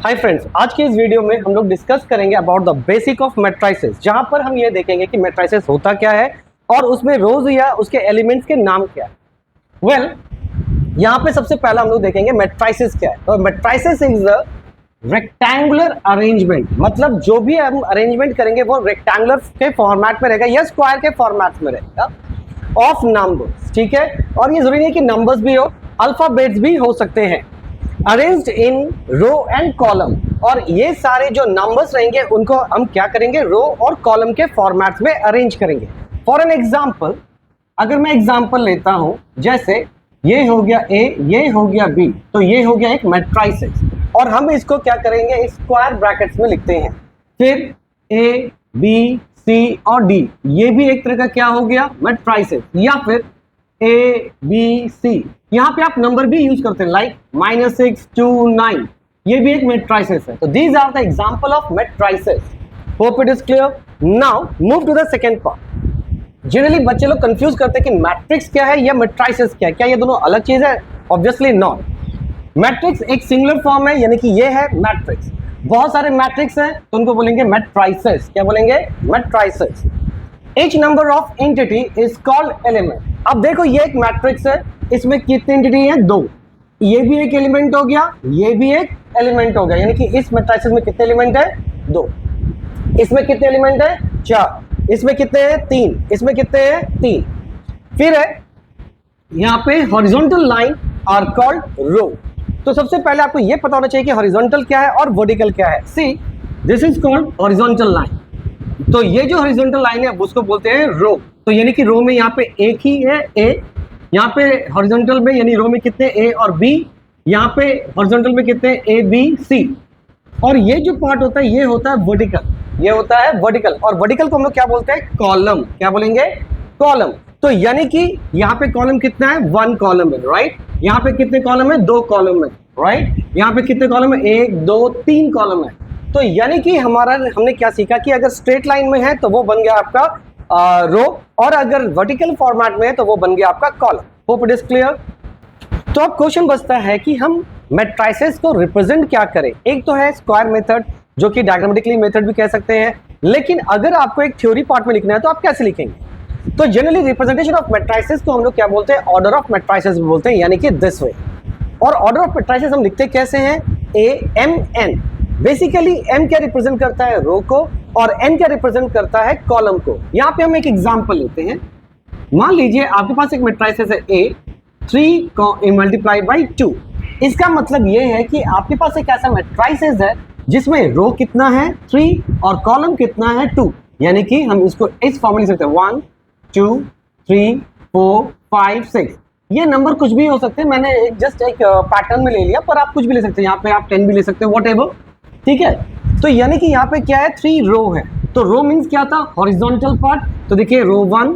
Hi friends, आज के इस वीडियो में हम लोग डिस्कस करेंगे about the basic of matrices, जहां पर हम ये देखेंगे कि मैट्रिसेस होता क्या है और उसमें रोज या उसके एलिमेंट्स के नाम क्या है। वेल, यहाँ पे सबसे पहला हम लोग देखेंगे मैट्रिसेस क्या है। तो matrices is the rectangular arrangement, मतलब जो भी हम अरेंजमेंट करेंगे वो रेक्टेंगुलर के फॉर्मेट में रहेगा या स्क्वायर के फॉर्मेट में रहेगा ऑफ नंबर्स। ठीक है, और ये जरूरी नहीं कि नंबर्स भी हो, अल्फाबेट्स भी हो सकते हैं। Arranged in row and column, और ये सारे जो नंबर्स रहेंगे उनको हम क्या करेंगे, रो और कॉलम के फॉर्मेट्स में अरेंज करेंगे। फॉर एन एग्जांपल, अगर मैं एग्जांपल लेता हूं, जैसे ये हो गया ए, ये हो गया बी, तो ये हो गया एक मैट्रिसेस, और हम इसको क्या करेंगे, स्क्वायर ब्रैकेट्स में लिखते हैं। फिर ए बी सी और डी, ये भी एक तरह का क्या हो गया, मैट्रिसेस। या फिर ए बी सी, यहाँ पे आप नंबर भी यूज करते हैं, लाइक -6 to 9, ये भी एक मैट्रिसेस है। तो these are the example of matrices. Hope it is clear. Now move to the second part. Generally बच्चे लोग कंफ्यूज करते हैं कि मैट्रिक्स क्या है या मैट्रिसेस क्या है, क्या ये दोनों अलग चीज है? Obviously not. मैट्रिक्स एक सिंगुलर फॉर्म है, यानी कि ये है मैट्रिक्स। बहुत सारे मैट्रिक्स हैं तो उनको बोलेंगे मैट्रिसेस। क्या बोलेंगे? Matrices. Each number of entity is called element। अब देखो, ये एक मैट्रिक्स है, इसमें कितनी एंटिटी है? 2। ये भी एक एलिमेंट हो गया, ये भी एक एलिमेंट हो गया, यानी कि इस मैट्रिक्स में कितने एलिमेंट है? 2। इसमें कितने एलिमेंट है? 4। इसमें कितने हैं? 3। इसमें कितने हैं? 3। फिर है यहाँ पे हॉरिजॉन्टल लाइन आर कॉल्ड रो। तो सबसे पहले आपको ये पता होना चाहिए कि हॉरिजॉन्टल क्या है और वर्टिकल क्या है। See, this is called horizontal line. तो ये जो हॉरिजॉन्टल लाइन है उसको बोलते हैं रो। तो यानी कि रो में यहाँ पे एक ही है ए, यहाँ पे हॉरिजॉन्टल में यानी रो में कितने ए और बी, यहाँ पे हॉरिजॉन्टल में कितने ए बी सी। और ये जो पार्ट होता है ये होता है वर्टिकल, ये होता है वर्टिकल। और वर्टिकल को हम लोग क्या बोलते हैं? कॉलम। क्या बोलेंगे? कॉलम। तो यानी कि यहाँ पे कॉलम कितना है? 1 कॉलम है, राइट। यहाँ पे कितने कॉलम है? 2 कॉलम है, राइट। यहाँ पे कितने कॉलम है? 1 2 3 कॉलम है। तो यानी कि हमने क्या सीखा कि अगर स्ट्रेट लाइन में है तो वो बन गया आपका रो, और अगर वर्टिकल फॉर्मेट में है तो वो बन गया आपका column. Hope it is clear. तो अब क्वेश्चन बचता है कि हम मैट्रिसेस को रिप्रेजेंट क्या करें। एक तो है स्क्वायर मेथड, जो कि डायग्रामेटिकली मेथड भी कह सकते हैं, लेकिन अगर आपको एक थ्योरी पार्ट में लिखना है तो आप कैसे लिखेंगे? तो जनरली रिप्रेजेंटेशन ऑफ मैट्रिसेस को हम लोग क्या बोलते हैं? ऑर्डर ऑफ मैट्रिसेस बोलते हैं, यानी कि दिस वे। और ऑर्डर ऑफ मैट्रिसेस हम लिखते कैसे हैं? A M N. Basically m क्या रिप्रेजेंट करता है? रो को, और n क्या रिप्रेजेंट करता है? कॉलम को। यहाँ पे हम एक एग्जांपल लेते हैं। मान लीजिए आपके पास एक मैट्रिसेस है a 3 मल्टीप्लाई बाई 2। इसका मतलब ये है कि आपके पास एक ऐसा मैट्रिसेस है जिसमें रो कितना है? 3 और कॉलम कितना है? 2। यानी कि हम इसको इस फॉर्म में लिख सकते हैं 1 2 3 4 5 6। ये नंबर कुछ भी हो सकते हैं, मैंने जस्ट एक पैटर्न में ले लिया, पर आप कुछ भी ले सकते हैं। यहाँ पे आप 10 भी ले सकते हैं, व्हाटएवर। ठीक है, तो यानी कि यहाँ पे क्या है? 3 रो है। तो रो मीन्स क्या था? Horizontal part. तो देखिए, row 1,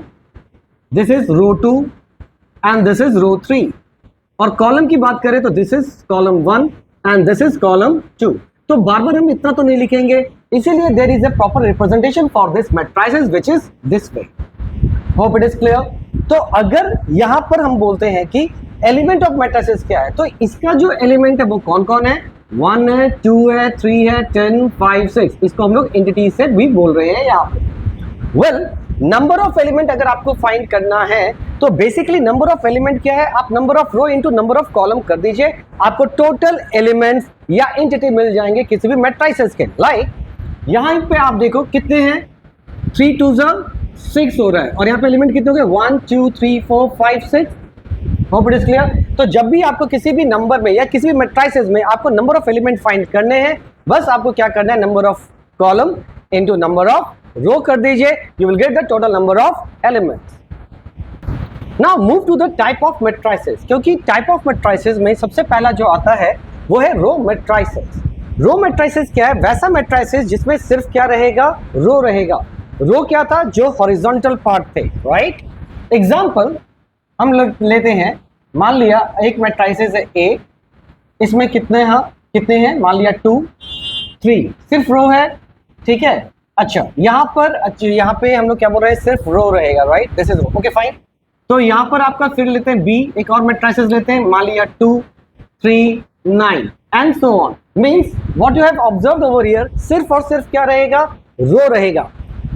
this is row 2 and this is row 3। और कॉलम की बात करें तो this is column 1 and this is column 2। तो बार बार हम इतना तो नहीं लिखेंगे, इसीलिए there is a proper representation for this matrices which is this way. Hope it is clear. तो अगर यहाँ पर हम बोलते हैं कि एलिमेंट ऑफ मैट्रिसेस क्या है, तो इसका जो एलिमेंट है वो कौन कौन है? 1 है, 2 है, 3 है, 10 5 6। इसको हम लोग एंटिटी से भी बोल रहे हैं यहाँ पे। वेल, नंबर ऑफ एलिमेंट अगर आपको फाइंड करना है तो बेसिकली नंबर ऑफ एलिमेंट क्या है? आप number of row into number of column कर दीजिए, आपको टोटल एलिमेंट्स या एंटिटी मिल जाएंगे किसी भी मैट्रिसेस के। लाइक यहाँ पे आप देखो कितने हैं? 3 2 6 हो रहा है, और यहाँ पे एलिमेंट कितने हो गए? 1 2 3 4 5 6। Hope it is clear. तो जब भी आपको किसी भी नंबर में या किसी भी मैट्रिसेस में आपको नंबर ऑफ एलिमेंट फाइंड करने हैं, बस आपको क्या करना है? Number of column into number of row कर दीजिए, you will get the total number of elements. Now move to the type of matrices, क्योंकि टाइप ऑफ मैट्रिसेस में सबसे पहला जो आता है वो है रो मैट्रिसेस। रो मैट्रिसेस क्या है? वैसा मैट्रिसेस जिसमें सिर्फ क्या रहेगा? रो रहेगा। रो क्या था? जो हॉरिजॉन्टल पार्ट थे, राइट। एग्जांपल हम लोग लेते हैं, मान लिया एक मैट्रिसेस है A, इसमें कितने हैं? मान लिया 2 3, सिर्फ रो है। ठीक है, अच्छा यहाँ पे हम लोग क्या बोल रहे हैं? सिर्फ रो रहेगा, right. This is row, okay fine. तो यहाँ पर आपका फिर लेते हैं B, एक और मैट्रिसेस लेते हैं, मान लिया 2 3 9 and so on. Means what you have observed over here, सिर्फ और सिर्फ क्या रहेगा, रो रहेगा।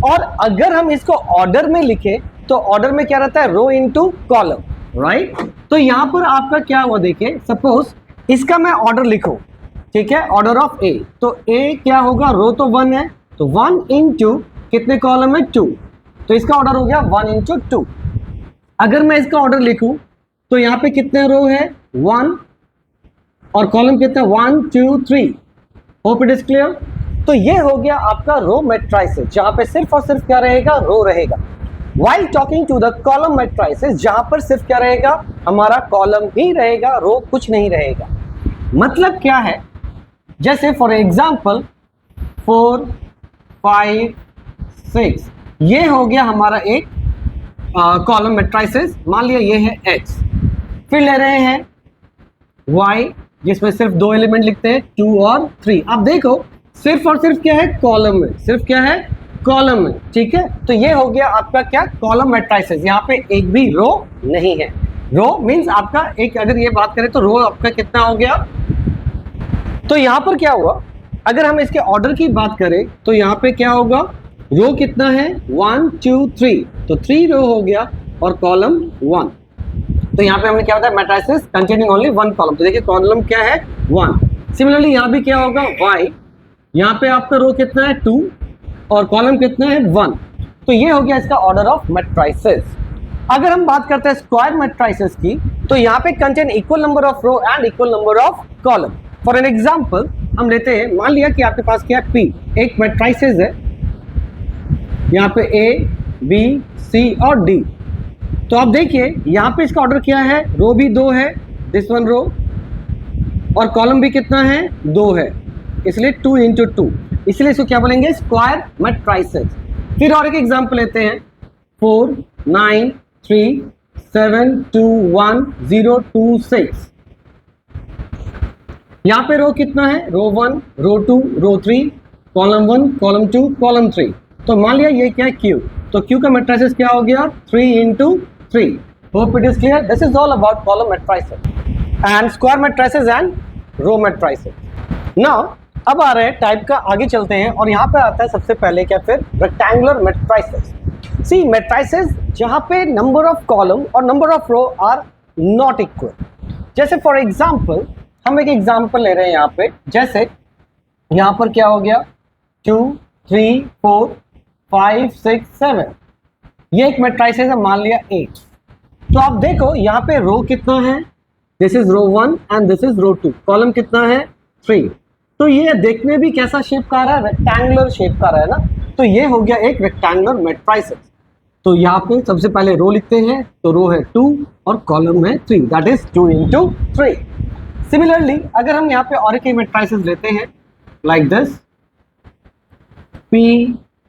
और अगर हम इसको ऑर्डर में लिखे तो ऑर्डर में क्या रहता है, रो इनटू कॉलम, राइट। तो यहां पर आपका क्या हुआ, देखिए सपोज इसका मैं ऑर्डर लिखूं, ठीक है, ऑर्डर ऑफ ए, तो ए क्या होगा, रो तो 1 है, तो 1 इंटू कितने कॉलम है, 2, तो इसका ऑर्डर हो गया 1 इंटू 2। अगर मैं इसका ऑर्डर लिखूं तो यहाँ पे कितने रो है, 1, और कॉलम कितना, 1 2 3। Hope it is clear. तो ये हो गया आपका रो मैट्रिसेस, जहां पे सिर्फ और सिर्फ क्या रहेगा, रो रहेगा। While talking to the column matrices, जहां पर सिर्फ क्या रहेगा, हमारा कॉलम ही रहेगा, रो कुछ नहीं रहेगा। मतलब क्या है, जैसे फॉर एग्जाम्पल 4 5 6, ये हो गया हमारा एक कॉलम मैट्रिसेस। मान लिया ये है x, फिर ले रहे हैं y, जिसमें सिर्फ 2 एलिमेंट लिखते हैं 2 और 3। अब देखो सिर्फ और सिर्फ क्या है, कॉलम में, सिर्फ क्या है, कॉलम में, ठीक है। तो ये हो गया आपका क्या, कॉलम मैट्रिसेस। यहाँ पे एक भी रो नहीं है। रो मींस आपका एक, अगर ये बात करें तो रो आपका कितना हो गया। तो यहाँ पर क्या हुआ, अगर हम इसके ऑर्डर की बात करें तो यहाँ पे क्या होगा, रो कितना है, 1 2 3, तो 3 रो हो गया और कॉलम 1। तो यहाँ पे हमने क्या बताया, मैट्रिसेस कंटेनिंग ओनली 1 कॉलम। तो देखिए कॉलम क्या है, 1। सिमिलरली यहाँ भी क्या होगा, y, यहाँ पे आपका रो कितना है, 2, और कॉलम कितना है, 1। तो ये हो गया इसका ऑर्डर ऑफ मैट्रिसेस। अगर हम बात करते हैं स्क्वायर मैट्रिसेस की, तो यहाँ पे contain equal number of row and equal number of column. For an example हम लेते हैं, मान लिया कि आपके पास क्या है, P एक मैट्रिसेस है, यहाँ पे A B C और D। तो आप देखिए यहाँ पे इसका ऑर्डर क्या है, रो भी 2 है, दिस वन रो, और कॉलम भी कितना है, 2 है, इसलिए 2 इंटू 2, इसलिए इसको क्या बोलेंगे, स्क्वायर मैट्रिसेस। फिर और एक एग्जांपल लेते हैं, 4 9 3 7 2 1 0 2 6। यहाँ पे रो कितना है, रो 1 रो 2 रो 3, कॉलम 1 कॉलम 2 कॉलम 3। तो मान लिया ये क्या है, Q, तो Q का मैट्रिसेस क्या हो गया, 3 into 3। Hope it is clear. This is all about column matrices and square matrices and row matrices. Now अब आ रहे हैं टाइप का, आगे चलते हैं, और यहाँ पे आता है सबसे पहले क्या, फिर रेक्टेंगुलर मैट्रिसेस। सी मैट्रिसेस जहाँ पे नंबर ऑफ कॉलम और number of row are not equal. जैसे फॉर एग्जाम्पल हम एक एग्जाम्पल ले रहे हैं यहाँ पे, जैसे यहाँ पर क्या हो गया, 2 3 4 5 6 7, ये एक मैट्रिसेस है, मान लिया 8। तो आप देखो यहाँ पे रो कितना है, this is row 1 and this is row 2, column कितना है, 3। तो ये देखने भी कैसा शेप का आ रहा है, रेक्टेंगुलर शेप का रहा है ना। तो ये हो गया एक रेक्टेंगुलर मैट्रिसेस। तो यहाँ पे सबसे पहले रो लिखते हैं, तो रो है 2 और कॉलम है 3, दैट इज 2 इंटू 3। सिमिलरली अगर हम यहाँ पे और एक मैट्रिसेस लेते हैं like this, P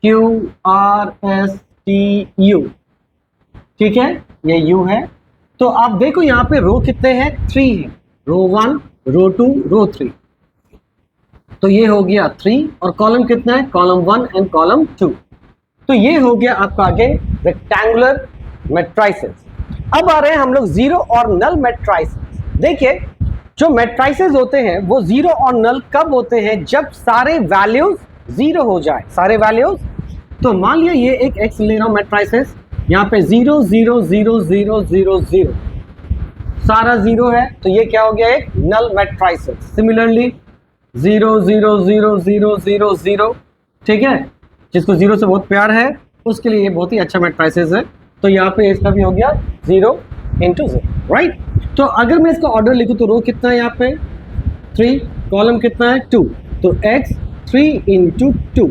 Q R S T U, ठीक है, ये U है। तो आप देखो यहाँ पे रो कितने हैं, 3 है, रो 1 रो 2 रो 3, तो ये हो गया 3, और कॉलम कितना है, कॉलम 1 एंड कॉलम 2। तो ये हो गया आपका आगे रेक्टेंगुलर मैट्रिसेस। अब आ रहे हैं हम लोग जीरो और नल मैट्रिसेस। देखिए जो मैट्रिसेस होते हैं वो जीरो और नल कब होते हैं, जब सारे वैल्यूज जीरो हो जाए, सारे वैल्यूज। तो मान लिया ये एक एक्स ले रहा हूं मैट्रिसेस, यहाँ पे 0 0 0 0 0 0 सारा जीरो है, तो ये क्या हो गया, एक नल मैट्रिसेस। सिमिलरली 0 0 0 0 0 0, ठीक है, जिसको जीरो से बहुत प्यार है उसके लिए ये बहुत ही अच्छा मैट्रिसेस है। तो यहाँ पे इसका भी हो गया 0 इंटू 0, राइट। तो अगर मैं इसका ऑर्डर लिखूँ तो रो कितना है यहाँ पे, 3, कॉलम कितना है, 2, तो x 3 इंटू 2।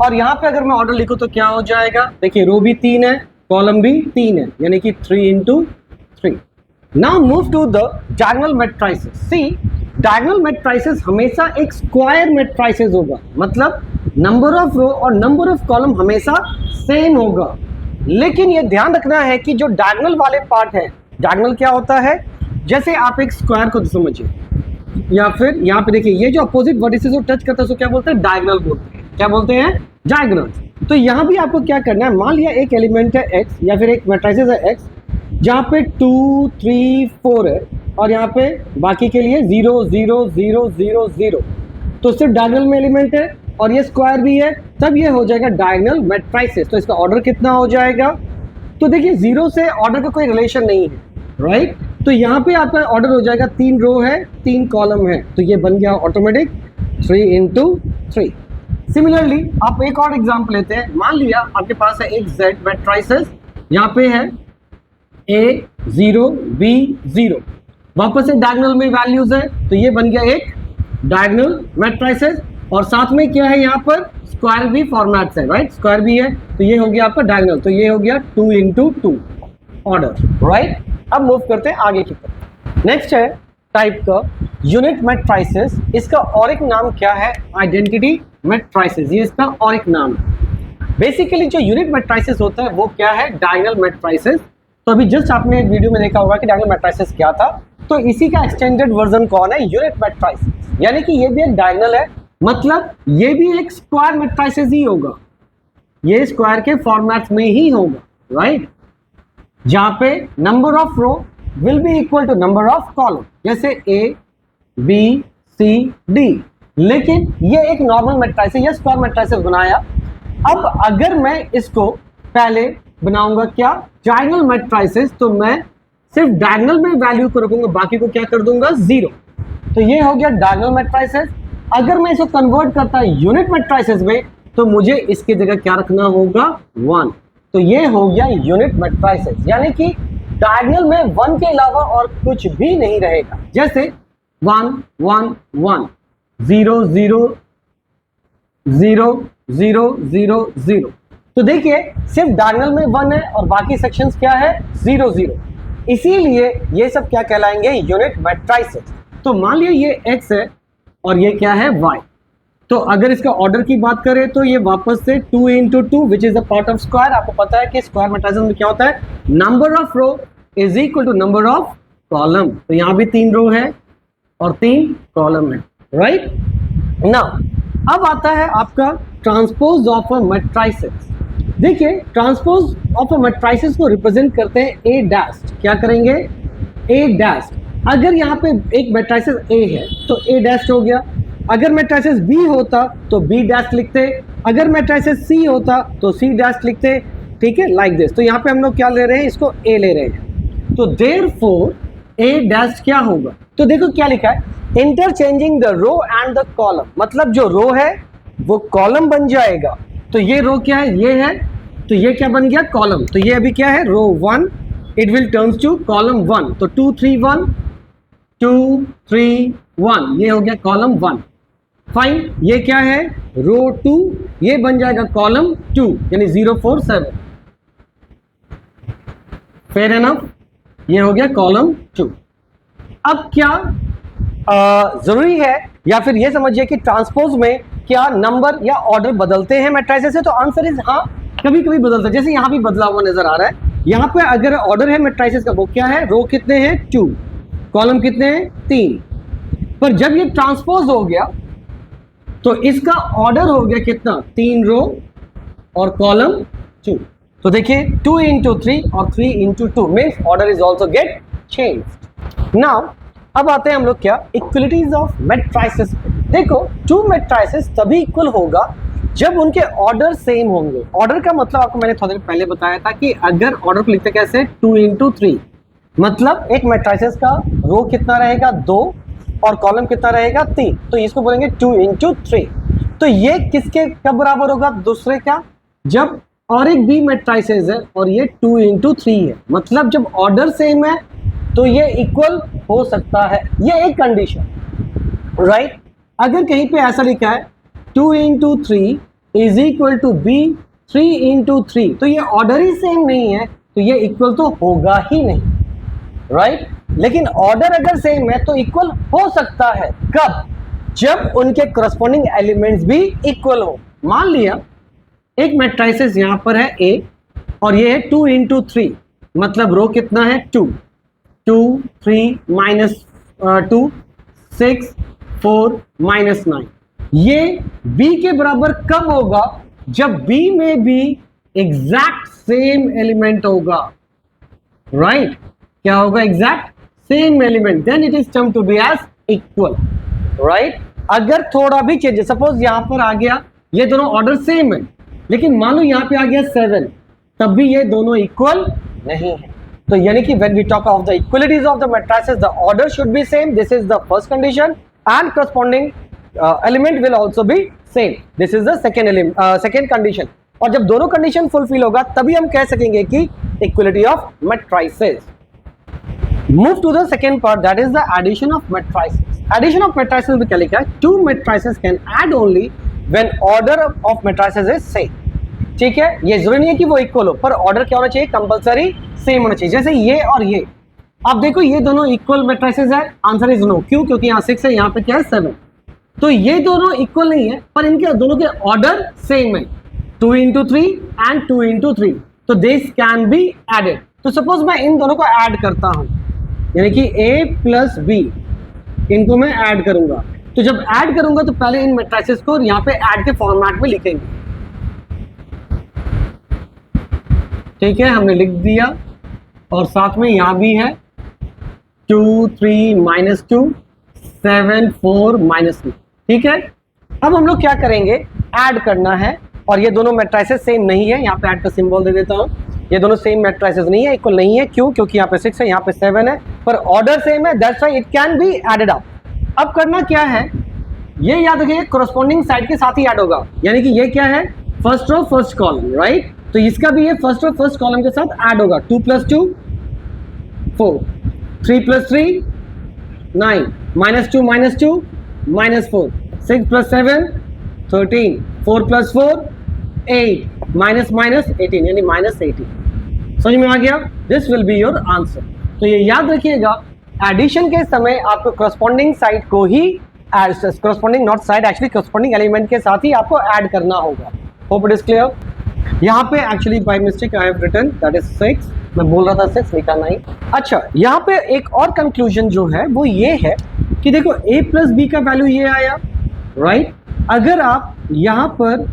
और यहाँ पे अगर मैं ऑर्डर लिखूँ तो क्या हो जाएगा, देखिए रो भी 3 है, कॉलम भी 3 है, यानी कि 3 into 3। Now move to the diagonal matrices. See diagonal matrices हमेशा एक स्क्वायर मैट्रिसेस होगा, मतलब नंबर ऑफ रो और नंबर ऑफ कॉलम हमेशा सेम होगा। लेकिन ये ध्यान रखना है कि जो डायगोनल वाले पार्ट है, डायगोनल क्या होता है, जैसे आप एक स्क्वायर को समझिए, या फिर यहाँ पे देखिए ये जो अपोजिट वर्टिसेस को टच करता है उसको क्या बोलते हैं, डायगोनल बोलते हैं। क्या बोलते हैं, डायगोनल। तो यहाँ भी आपको क्या करना है, मान लिया एक एलिमेंट है x या फिर एक मैट्रिसेस है x, जहाँ पे 2 3 4 है और यहाँ पे बाकी के लिए 0 0 0 0 0, तो सिर्फ डायगोनल में एलिमेंट है और ये स्क्वायर भी है, तब ये हो जाएगा डायगोनल मैट्रिसेस। तो इसका ऑर्डर कितना हो जाएगा? तो देखिए 0 से ऑर्डर का कोई रिलेशन नहीं है, राइट? तो यहाँ पे आपका ऑर्डर हो जाएगा 3 रो है 3 कॉलम है, तो ये बन गया ऑटोमेटिक 3 into 3। सिमिलरली आप एक और एग्जाम्पल लेते हैं। मान लिया आपके पास है एक Z मैट्रिसेस, यहाँ पे है A 0 B 0, वापस से डायगोनल में वैल्यूज है, तो ये बन गया एक डायगोनल मैट्रिसेस और साथ में क्या है यहाँ पर स्क्वायर भी फॉर्मेट्स है, राइट? स्क्वायर भी है, तो ये हो गया आपका डायगोनल, तो ये हो गया 2 into 2 ऑर्डर, राइट? अब मूव करते हैं आगे की तरफ। नेक्स्ट है टाइप का यूनिट मैट्रिसेस। इसका और एक नाम क्या है? आइडेंटिटी मैट्रिसेस, ये इसका और एक नाम है। बेसिकली जो यूनिट मैट्रिसेस होता है वो क्या है? Diagonal matrices. तो अभी जस्ट आपने एक वीडियो में देखा होगा कि डायगोनल मैट्रिसेस क्या था, तो इसी का एक्सटेंडेड वर्जन कौन है? यूनिट मैट्रिसेस, यानी कि ये भी एक डायगोनल है, मतलब ये भी एक स्क्वायर मैट्रिसेस ही होगा, ये स्क्वायर के फॉर्मेट में ही होगा, राइट? जहां पे number of row will be equal to number of column, जैसे A B C D। लेकिन ये एक नॉर्मल मैट्रिसेस या स्क्वायर मैट्रिसेस बनाया। अब अगर मैं इसको पहले बनाऊंगा क्या? डायगोनल मैट्रिसेस, तो मैं सिर्फ डायगोनल में वैल्यू को रखूंगा, बाकी को क्या कर दूंगा? 0। तो ये हो गया डायगोनल मैट्रिसेस। अगर मैं इसको कन्वर्ट करता यूनिट मैट्रिसेस में, तो मुझे इसकी जगह क्या रखना होगा? 1। तो ये हो गया यूनिट मैट्रिसेस, यानी कि डायगोनल में 1 के अलावा और कुछ भी नहीं रहेगा, जैसे 1 1 1 0 0 0 0 0 0। तो देखिए सिर्फ डायगोनल में 1 है और बाकी सेक्शंस क्या है? 0 0। इसीलिए ये सब क्या कहलाएंगे? Unit matrices. तो मान लिया ये x है और ये क्या है? y। तो अगर इसका ऑर्डर की बात करें तो ये वापस से 2 into 2 which is a part of square. आपको पता है कि स्क्वायर मैट्रिसेस में क्या होता है? Number of row is equal to number of column. तो यहाँ भी 3 रो है और 3 कॉलम है, राइट? नाउ अब आता है आपका ट्रांसपोज ऑफ अ मैट्रिसेस। देखिए ट्रांसपोज ऑफ अ मैट्रिसेस को रिप्रेजेंट करते हैं A डैश। क्या करेंगे? A dash. अगर यहाँ पे एक मैट्रिसेस A है तो A डैश हो गया, अगर मैट्रिसेस B होता तो B डैश लिखते, अगर मैट्रिसेस C होता तो C डैश लिखते, ठीक है, लाइक दिस। तो यहाँ पे हम लोग क्या ले रहे हैं? इसको A ले रहे हैं, तो देयरफॉर A डैश क्या होगा? तो देखो क्या लिखा है? Interchanging the row and the column, मतलब जो रो है वो कॉलम बन जाएगा। तो ये रो क्या है? ये है, तो ये क्या बन गया? कॉलम। तो ये अभी क्या है? Row 1, it will turns to column 1। तो 2 3 1 2 3 1, ये हो गया कॉलम 1। फाइन, ये क्या है? रो 2, ये बन जाएगा कॉलम 2, यानी 0 4 7। फेयर एनफ, ये हो गया कॉलम 2। अब क्या जरूरी है या फिर ये समझिए कि ट्रांसपोज में क्या नंबर या ऑर्डर बदलते हैं मैट्रिसेस से? तो आंसर इज हाँ, कभी कभी बदलता है। जैसे यहाँ भी बदला हुआ नजर आ रहा है। यहाँ पे अगर ऑर्डर है मैट्रिसेस का वो क्या है? रो कितने हैं? 2, कॉलम कितने हैं? 3। पर जब ये ट्रांसपोज हो गया तो इसका ऑर्डर हो गया कितना? 3 रो और कॉलम 2। तो देखिए 2 into 3 और 3 into 2 means order is also get changed. Now अब आते हैं हम लोग क्या? Equalities of matrices. देखो 2 मैट्रिसेस तभी इक्वल होगा जब उनके ऑर्डर सेम होंगे। ऑर्डर का मतलब आपको मैंने थोड़ी देर पहले बताया था कि अगर ऑर्डर को लिखते कैसे? 2 into 3, मतलब एक मैट्रिसेस का रो कितना रहेगा? 2 और कॉलम कितना रहेगा? 3। तो इसको बोलेंगे 2 into 3। तो ये किसके कब बराबर होगा? दूसरे का। जब और एक बी मैट्रिसेस है और ये 2 into 3 है, मतलब जब ऑर्डर सेम है तो ये इक्वल हो सकता है, ये एक कंडीशन, राइट? अगर कहीं पे ऐसा लिखा है 2 into 3 is equal to be 3 into 3, तो ये ऑर्डर ही सेम नहीं है, तो ये इक्वल तो होगा ही नहीं, राइट? लेकिन ऑर्डर अगर सेम है तो इक्वल हो सकता है। कब? जब उनके करस्पॉन्डिंग एलिमेंट्स भी इक्वल हो। मान लिया एक मैट्रिसेस यहां पर है A और ये है 2 into 3, मतलब रो कितना है? 2 2 3 -2 6 4 -9। ये B के बराबर कब होगा? जब B में भी एग्जैक्ट सेम एलिमेंट होगा। राइट क्या होगा exact same element, then it is term to be as equal, right. अगर थोड़ा भी चेंज, सपोज यहां पर आ गया, ये दोनों ऑर्डर सेम है, लेकिन मान लो यहां पे आ गया 7, तब भी ये दोनों इक्वल नहीं है। तो यानी कि when we talk of the equalities of the matrices, the order should be same, this is the first condition, and corresponding element will also be same, this is the second condition. और जब दोनों condition fulfil होगा तभी हम कह सकेंगे कि equality of matrices. Move to the second part, that is the addition of matrices. Addition of matrices में क्या लिखा है? Two matrices can add only when order of matrices is same. ठीक है, ये जरूरी नहीं है कि वो इक्वल हो, पर ऑर्डर क्या होना चाहिए? कंपलसरी सेम होना चाहिए। जैसे ये और ये, आप देखो ये दोनों इक्वल मैट्रिसेस है, आंसर इज नो। क्यों? क्योंकि यहाँ 6 है, यहाँ पे क्या है 7। तो ये दोनों इक्वल नहीं है, पर इनके दोनों के ऑर्डर सेम है, 2 into 3 एंड 2 into 3, तो दिस कैन बी एडेड। तो सपोज मैं इन दोनों को ऐड करता हूं, यानी कि a प्लस बी, इनको मैं ऐड करूंगा। तो जब ऐड करूंगा तो पहले इन मैट्रिसेस को यहाँ पे ऐड के फॉर्मेट में लिखेंगे। ठीक है, हमने लिख दिया, और साथ में यहां भी है 2 3 -2 7 4 -2। ठीक है, अब हम लोग क्या करेंगे? ऐड करना है, और ये दोनों मैट्रिसेस सेम नहीं है, यहाँ पे ऐड का सिंबल दे देता हूं। ये दोनों सेम मैट्रिसेस नहीं है, इक्वल नहीं है। क्यों? क्योंकि यहाँ पे 6 है, यहाँ पे 7 है, पर ऑर्डर सेम है, that's why it can be added up. अब करना क्या है, ये याद रखिए कोरस्पॉन्डिंग साइड के साथ ही ऐड होगा, यानी कि ये क्या है? First row first column, right. तो इसका भी ये फर्स्ट रो फर्स्ट कॉलम के साथ ऐड होगा। 2 + 2 4, 3 + 3 9, -2 -2 -4, 6 + 7 13, 4 + 4 8, -18 यानी -18। समझ में आ गया? This will be your answer. तो ये याद रखिएगा, एडिशन के समय आपको करस्पॉन्डिंग साइड को ही, corresponding not side, actually corresponding element के साथ ही आपको ऐड करना होगा। Hope it is clear. यहाँ पे actually by mistake I have written that is 6, मैं बोल रहा था 6, लिखा 9। अच्छा, यहाँ पे एक और कंक्लूजन जो है वो ये है कि देखो a + b का वैल्यू ये आया, राइट। अगर आप यहाँ पर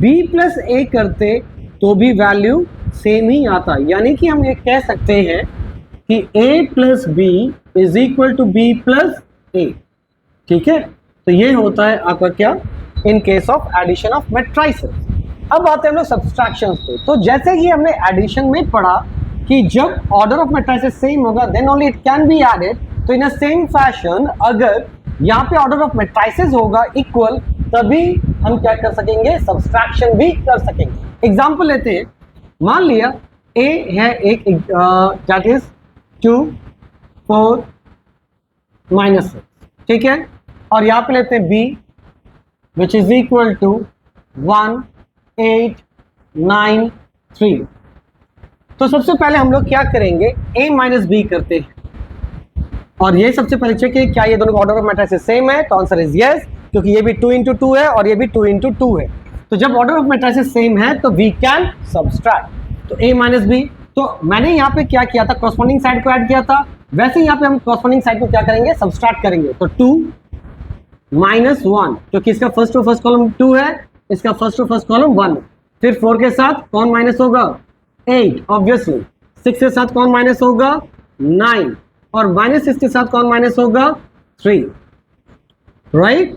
b + a करते तो भी वैल्यू सेम ही आता, यानी कि हम ये कह सकते हैं कि a + b = b + a। ठीक है, तो ये होता है आपका क्या? In case of addition of matrices. अब आते हैं हम लोग सब्सट्रैक्शंस पे। तो जैसे ही हमने एडिशन में पढ़ा कि जब ऑर्डर ऑफ मैट्रिसेस सेम होगा then only it can be added, तो इन अ सेम फैशन अगर यहाँ पे ऑर्डर ऑफ मैट्रिसेस होगा इक्वल, तभी हम क्या कर सकेंगे? सब्सट्रैक्शन भी कर सकेंगे। एग्जांपल लेते हैं, मान लिया a है एक दैट इज 2 4 -6, ठीक है, और यहाँ पे लेते हैं b which is equal to 1 8 9 3। तो सबसे पहले हम लोग क्या करेंगे? a - b करते हैं, और ये सबसे पहले चेक है क्या ये दोनों ऑर्डर ऑफ मैट्रिसेस सेम है। तो आंसर इज यस, क्योंकि ये भी 2 into 2 है और ये भी 2 into 2 है। तो जब ऑर्डर ऑफ मैट्रिसेस सेम है तो वी कैन सब्सट्रैक्ट। तो a - b, तो मैंने यहाँ पे क्या किया था? कॉरस्पॉन्डिंग साइड को ऐड किया था, वैसे यहाँ पे हम कॉरस्पॉन्डिंग साइड को क्या करेंगे? सब्सट्रैक्ट करेंगे। तो 2 - 1, क्योंकि इसका फर्स्ट रो फर्स्ट कॉलम 2 है, इसका फर्स्ट रो फर्स्ट कॉलम 1। फिर 4 के साथ कौन माइनस होगा? 8 ऑब्वियसली। 6 के साथ कौन माइनस होगा? 9, और -6 के साथ कौन माइनस होगा? 3, राइट।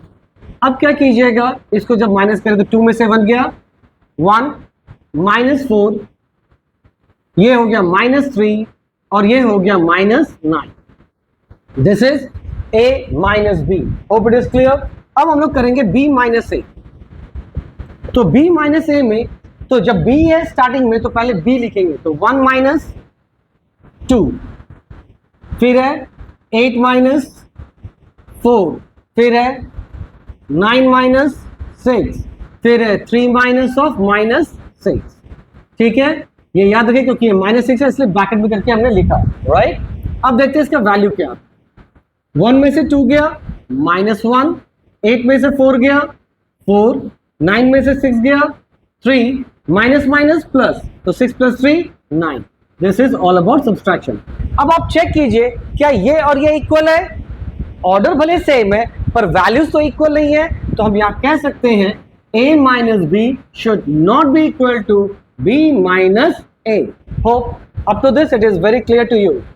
अब क्या कीजिएगा? इसको जब माइनस करें तो 2 में से 1 गया 1, -4, ये हो गया -3, और ये हो गया -9। This is a - b। Hope it is clear. अब हम लोग करेंगे b - a। तो b - a में, तो जब b है स्टार्टिंग में तो पहले b लिखेंगे, तो 1 - 2, फिर है 8 - 4, फिर है 9 - 6, फिर है 3 -6। ठीक है, ये याद रखिए क्योंकि ये -6 है इसलिए ब्रैकेट में करके हमने लिखा, राइट। अब देखते हैं इसका वैल्यू क्या। 1 में से 2 गया -1, 8 में से 4 गया 4, 9 में से 6 गया 3, माइनस प्लस, तो 6 + 3 9। This is all about subtraction. अब आप चेक कीजिए क्या ये और ये इक्वल है? ऑर्डर भले सेम है पर वैल्यूज तो इक्वल नहीं है, तो हम यहां कह सकते हैं a - b should not be equal to b - a। Hope Up to this, it is very clear to you.